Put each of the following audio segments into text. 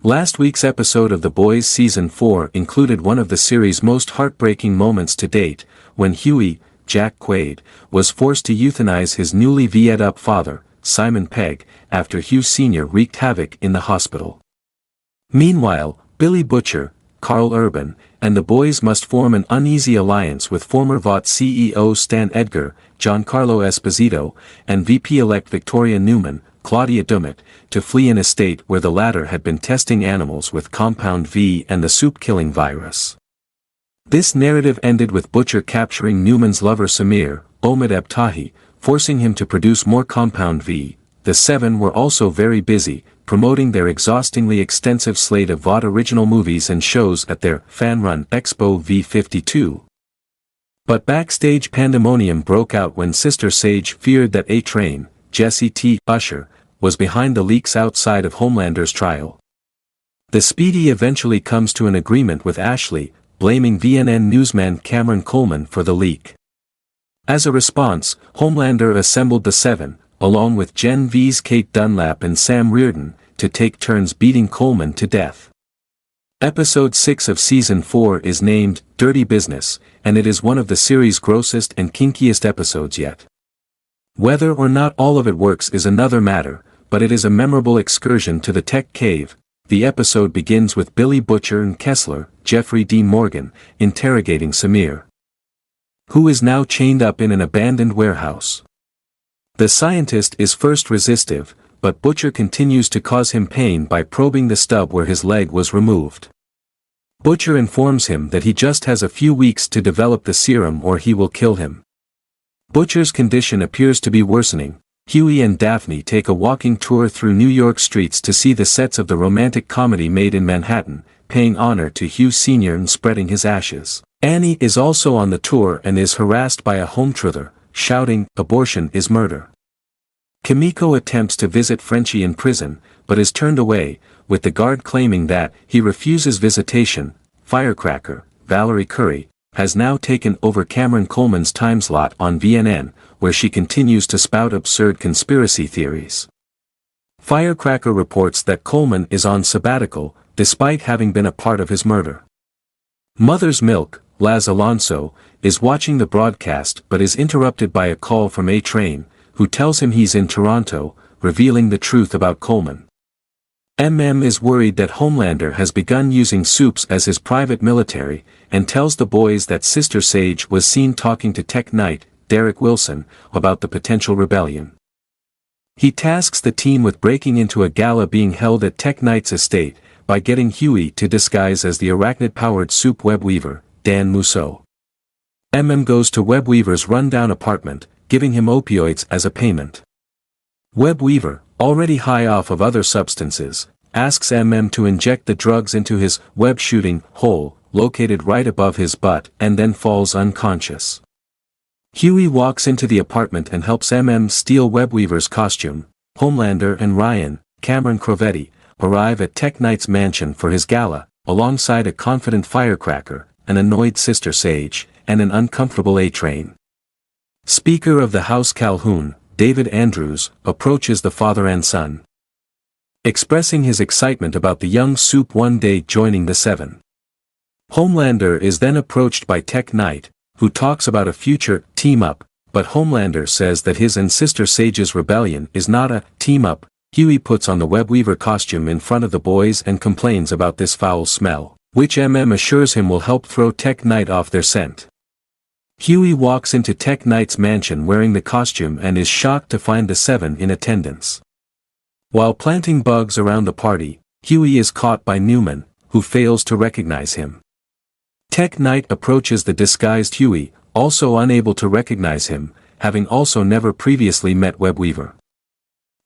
Last week's episode of The Boys Season 4 included one of the series' most heartbreaking moments to date, when Huey, Jack Quaid, was forced to euthanize his newly VE'd-up father, Simon Pegg, after Hugh Sr. wreaked havoc in the hospital. Meanwhile, Billy Butcher, Carl Urban, and the boys must form an uneasy alliance with former Vought CEO Stan Edgar, Giancarlo Esposito, and VP-elect Victoria Newman, Claudia Dummett, to flee an estate where the latter had been testing animals with Compound V and the soup-killing virus. This narrative ended with Butcher capturing Newman's lover Samir, Omid Abtahi, forcing him to produce more Compound V. The Seven were also very busy, promoting their exhaustingly extensive slate of Vought original movies and shows at their fan-run Expo V52. But backstage pandemonium broke out when Sister Sage feared that A-Train, Jesse T. Usher, was behind the leaks outside of Homelander's trial. The Speedy eventually comes to an agreement with Ashley, blaming VNN newsman Cameron Coleman for the leak. As a response, Homelander assembled the Seven, along with Gen V's Kate Dunlap and Sam Reardon, to take turns beating Coleman to death. Episode 6 of Season 4 is named Dirty Business, and it is one of the series' grossest and kinkiest episodes yet. Whether or not all of it works is another matter, but it is a memorable excursion to the tech cave. The episode begins with Billy Butcher and Kessler, Jeffrey D. Morgan, interrogating Samir, who is now chained up in an abandoned warehouse. The scientist is first resistive, but Butcher continues to cause him pain by probing the stub where his leg was removed. Butcher informs him that he just has a few weeks to develop the serum or he will kill him. Butcher's condition appears to be worsening. Huey and Daphne take a walking tour through New York streets to see the sets of the romantic comedy Made in Manhattan, paying honor to Hugh Sr. and spreading his ashes. Annie is also on the tour and is harassed by a home truther, shouting, "Abortion is murder." Kimiko attempts to visit Frenchie in prison, but is turned away, with the guard claiming that he refuses visitation. Firecracker, Valerie Curry, has now taken over Cameron Coleman's time slot on VNN, where she continues to spout absurd conspiracy theories. Firecracker reports that Coleman is on sabbatical, despite having been a part of his murder. Mother's Milk, Laz Alonso, is watching the broadcast but is interrupted by a call from A-Train, who tells him he's in Toronto, revealing the truth about Coleman. is worried that Homelander has begun using Soups as his private military, and tells the boys that Sister Sage was seen talking to Tech Knight, Derek Wilson, about the potential rebellion. He tasks the team with breaking into a gala being held at Tech Knight's estate, by getting Huey to disguise as the arachnid-powered soup web weaver, Dan Musso. Goes to Web Weaver's run-down apartment, giving him opioids as a payment. Web Weaver, already high off of other substances, asks to inject the drugs into his web-shooting hole, located right above his butt, and then falls unconscious. Huey walks into the apartment and helps steal Web Weaver's costume. Homelander and Ryan, Cameron Crovetti, arrive at Tech Knight's mansion for his gala, alongside a confident Firecracker, an annoyed Sister Sage, and an uncomfortable A-Train. Speaker of the House Calhoun, David Andrews, approaches the father and son, expressing his excitement about the young Soup one day joining the Seven. Homelander is then approached by Tech Knight, who talks about a future team-up, but Homelander says that his and Sister Sage's rebellion is not a team-up. Huey puts on the Web Weaver costume in front of the boys and complains about this foul smell, which assures him will help throw Tech Knight off their scent. Huey walks into Tech Knight's mansion wearing the costume and is shocked to find the Seven in attendance. While planting bugs around the party, Huey is caught by Newman, who fails to recognize him. Tech Knight approaches the disguised Huey, also unable to recognize him, having also never previously met Web Weaver.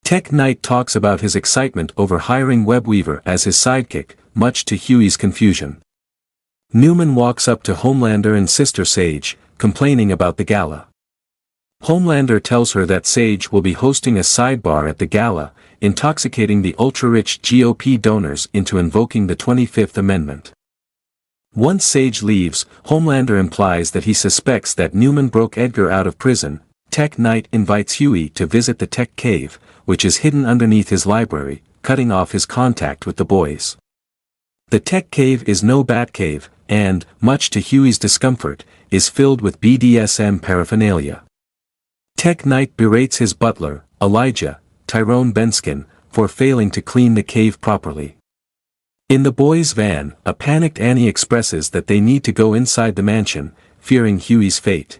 Tech Knight talks about his excitement over hiring Web Weaver as his sidekick, much to Huey's confusion. Newman walks up to Homelander and Sister Sage, complaining about the gala. Homelander tells her that Sage will be hosting a sidebar at the gala, intoxicating the ultra-rich GOP donors into invoking the 25th Amendment. Once Sage leaves, Homelander implies that he suspects that Newman broke Edgar out of prison. Tech Knight invites Huey to visit the Tech Cave, which is hidden underneath his library, cutting off his contact with the boys. The tech cave is no Batcave, and, much to Huey's discomfort, is filled with BDSM paraphernalia. Tech Knight berates his butler, Elijah, Tyrone Benskin, for failing to clean the cave properly. In the boys' van, a panicked Annie expresses that they need to go inside the mansion, fearing Huey's fate.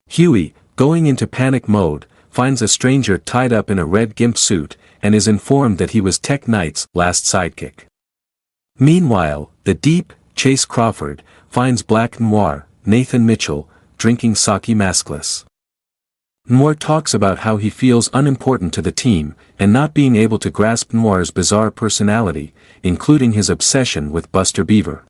Huey, going into panic mode, finds a stranger tied up in a red gimp suit, and is informed that he was Tech Knight's last sidekick. Meanwhile, the Deep, Chase Crawford, finds Black Noir, Nathan Mitchell, drinking sake maskless. Noir talks about how he feels unimportant to the team, and not being able to grasp Noir's bizarre personality, including his obsession with Buster Beaver.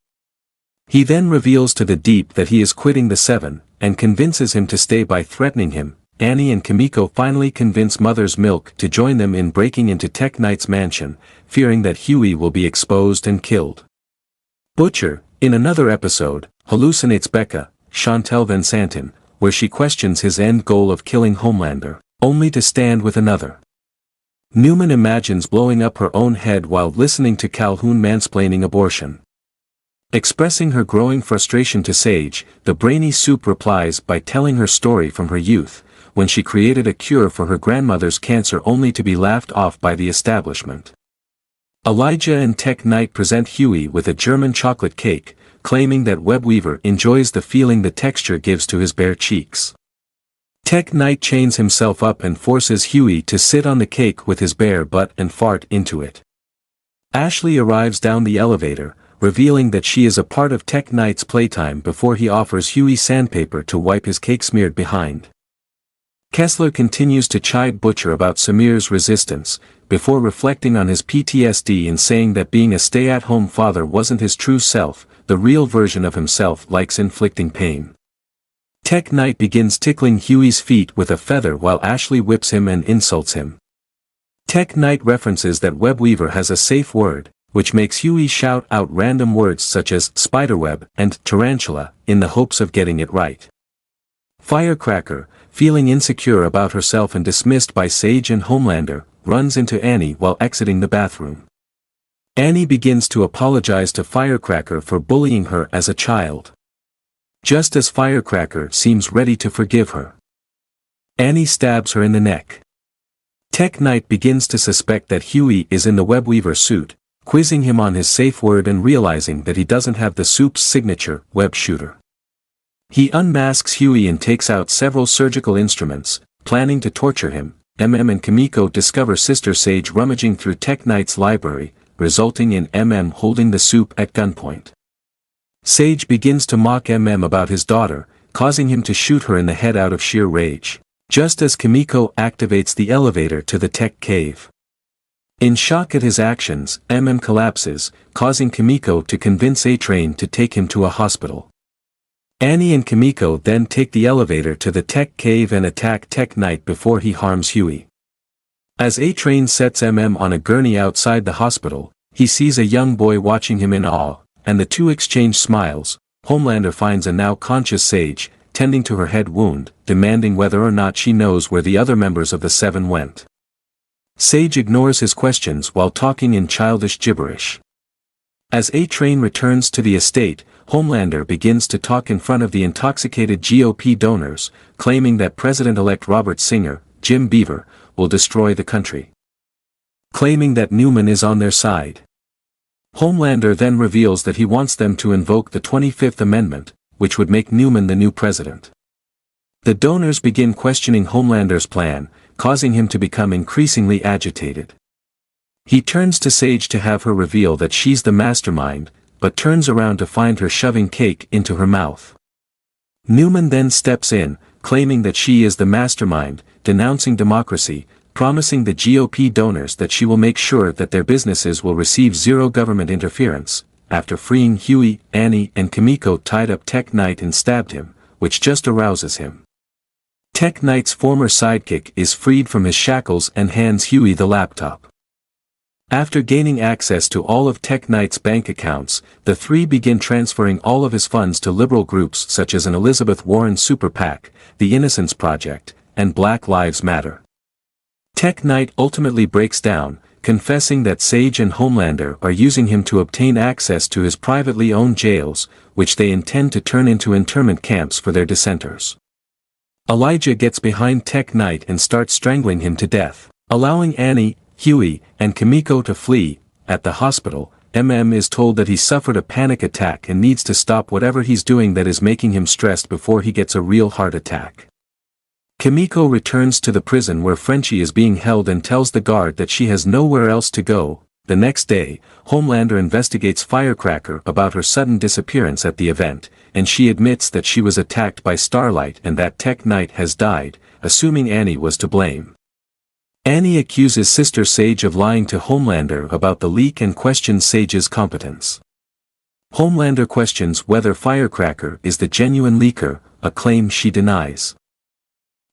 He then reveals to the Deep that he is quitting the Seven, and convinces him to stay by threatening him. Annie and Kimiko finally convince Mother's Milk to join them in breaking into Tech Knight's mansion, fearing that Huey will be exposed and killed. Butcher, in another episode, hallucinates Becca, Chantel Van Santen, where she questions his end goal of killing Homelander, only to stand with another. Newman imagines blowing up her own head while listening to Calhoun mansplaining abortion. Expressing her growing frustration to Sage, the brainy Soup replies by telling her story from her youth, when she created a cure for her grandmother's cancer only to be laughed off by the establishment. Elijah and Tech Knight present Huey with a German chocolate cake, claiming that Webweaver enjoys the feeling the texture gives to his bare cheeks. Tech Knight chains himself up and forces Huey to sit on the cake with his bare butt and fart into it. Ashley arrives down the elevator, revealing that she is a part of Tech Knight's playtime before he offers Huey sandpaper to wipe his cake-smeared behind. Kessler continues to chide Butcher about Samir's resistance, before reflecting on his PTSD and saying that being a stay-at-home father wasn't his true self, the real version of himself likes inflicting pain. Tech Knight begins tickling Huey's feet with a feather while Ashley whips him and insults him. Tech Knight references that Webweaver has a safe word, which makes Huey shout out random words such as spiderweb and tarantula, in the hopes of getting it right. Firecracker, feeling insecure about herself and dismissed by Sage and Homelander, runs into Annie while exiting the bathroom. Annie begins to apologize to Firecracker for bullying her as a child. Just as Firecracker seems ready to forgive her, Annie stabs her in the neck. Tech Knight begins to suspect that Huey is in the Webweaver suit, quizzing him on his safe word and realizing that he doesn't have the Soup's signature, web shooter. He unmasks Huey and takes out several surgical instruments, planning to torture him. and Kimiko discover Sister Sage rummaging through Tech Knight's library, resulting in holding the Soup at gunpoint. Sage begins to mock about his daughter, causing him to shoot her in the head out of sheer rage, just as Kimiko activates the elevator to the tech cave. In shock at his actions, collapses, causing Kimiko to convince A-Train to take him to a hospital. Annie and Kimiko then take the elevator to the tech cave and attack Tech Knight before he harms Huey. As A-Train sets on a gurney outside the hospital, he sees a young boy watching him in awe, and the two exchange smiles. Homelander finds a now conscious Sage, tending to her head wound, demanding whether or not she knows where the other members of the Seven went. Sage ignores his questions while talking in childish gibberish. As A-Train returns to the estate, Homelander begins to talk in front of the intoxicated GOP donors, claiming that President-elect Robert Singer, Jim Beaver, will destroy the country. Claiming that Newman is on their side. Homelander then reveals that he wants them to invoke the 25th Amendment, which would make Newman the new president. The donors begin questioning Homelander's plan, causing him to become increasingly agitated. He turns to Sage to have her reveal that she's the mastermind, but turns around to find her shoving cake into her mouth. Newman then steps in, claiming that she is the mastermind, denouncing democracy, promising the GOP donors that she will make sure that their businesses will receive zero government interference. After freeing Huey, Annie and Kimiko tied up Tech Knight and stabbed him, which just arouses him. Tech Knight's former sidekick is freed from his shackles and hands Huey the laptop. After gaining access to all of Tech Knight's bank accounts, the three begin transferring all of his funds to liberal groups such as an Elizabeth Warren super PAC, the Innocence Project, and Black Lives Matter. Tech Knight ultimately breaks down, confessing that Sage and Homelander are using him to obtain access to his privately owned jails, which they intend to turn into internment camps for their dissenters. Elijah gets behind Tech Knight and starts strangling him to death, allowing Annie, Huey, and Kimiko to flee. At the hospital, is told that he suffered a panic attack and needs to stop whatever he's doing that is making him stressed before he gets a real heart attack. Kimiko returns to the prison where Frenchie is being held and tells the guard that she has nowhere else to go. The next day, Homelander investigates Firecracker about her sudden disappearance at the event, and she admits that she was attacked by Starlight and that Tech Knight has died, assuming Annie was to blame. Annie accuses Sister Sage of lying to Homelander about the leak and questions Sage's competence. Homelander questions whether Firecracker is the genuine leaker, a claim she denies.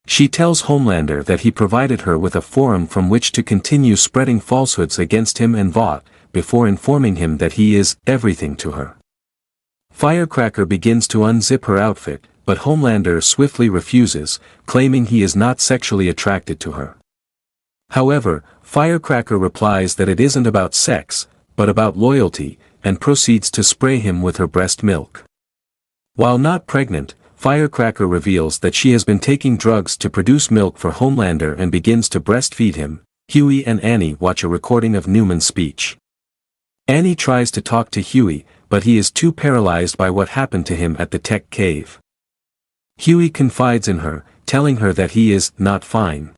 She tells Homelander that he provided her with a forum from which to continue spreading falsehoods against him and Vought, before informing him that he is everything to her. Firecracker begins to unzip her outfit, but Homelander swiftly refuses, claiming he is not sexually attracted to her. However, Firecracker replies that it isn't about sex, but about loyalty, and proceeds to spray him with her breast milk. While not pregnant, Firecracker reveals that she has been taking drugs to produce milk for Homelander and begins to breastfeed him. Huey and Annie watch a recording of Newman's speech. Annie tries to talk to Huey, but he is too paralyzed by what happened to him at the tech cave. Huey confides in her, telling her that he is not fine.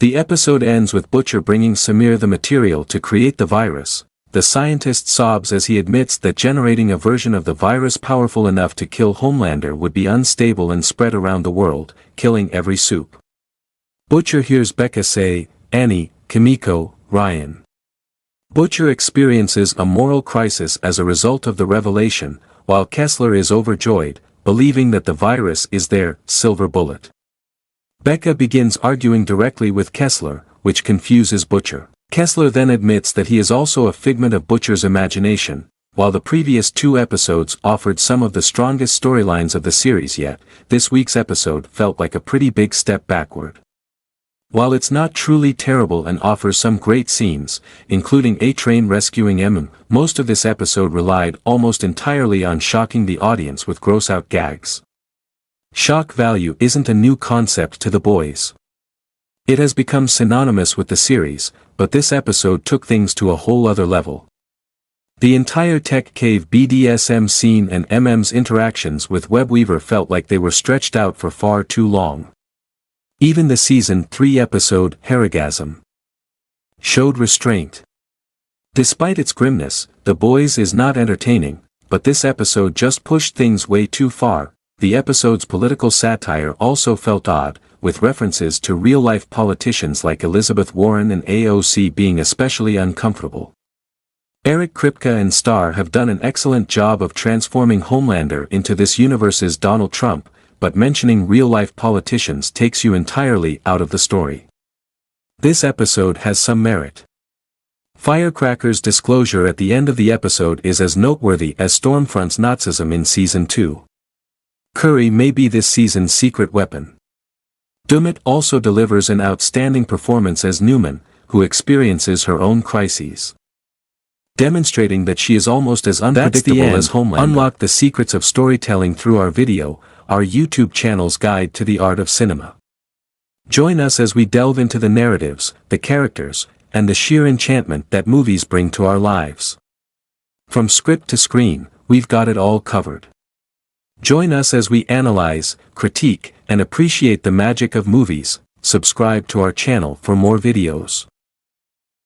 The episode ends with Butcher bringing Samir the material to create the virus. The scientist sobs as he admits that generating a version of the virus powerful enough to kill Homelander would be unstable and spread around the world, killing every soup. Butcher hears Becca say, Annie, Kimiko, Ryan. Butcher experiences a moral crisis as a result of the revelation, while Kessler is overjoyed, believing that the virus is their silver bullet. Becca begins arguing directly with Kessler, which confuses Butcher. Kessler then admits that he is also a figment of Butcher's imagination. While the previous 2 episodes offered some of the strongest storylines of the series yet, this week's episode felt like a pretty big step backward. While it's not truly terrible and offers some great scenes, including A-Train rescuing most of this episode relied almost entirely on shocking the audience with gross-out gags. Shock value isn't a new concept to the boys. It has become synonymous with the series, but this episode took things to a whole other level. The entire Tech Cave BDSM scene and MM's interactions with Webweaver felt like they were stretched out for far too long. Even the Season 3 episode, Harrigasm, showed restraint. Despite its grimness, The Boys is not entertaining, but this episode just pushed things way too far. The episode's political satire also felt odd, with references to real-life politicians like Elizabeth Warren and AOC being especially uncomfortable. Eric Kripke and Starr have done an excellent job of transforming Homelander into this universe's Donald Trump, but mentioning real-life politicians takes you entirely out of the story. This episode has some merit. Firecracker's disclosure at the end of the episode is as noteworthy as Stormfront's Nazism in Season 2. Curry may be this season's secret weapon. Dummett also delivers an outstanding performance as Newman, who experiences her own crises, demonstrating that she is almost as unpredictable as Homelander. Unlock the secrets of storytelling through our video, our YouTube channel's guide to the art of cinema. Join us as we delve into the narratives, the characters, and the sheer enchantment that movies bring to our lives. From script to screen, we've got it all covered. Join us as we analyze, critique, and appreciate the magic of movies. Subscribe to our channel for more videos.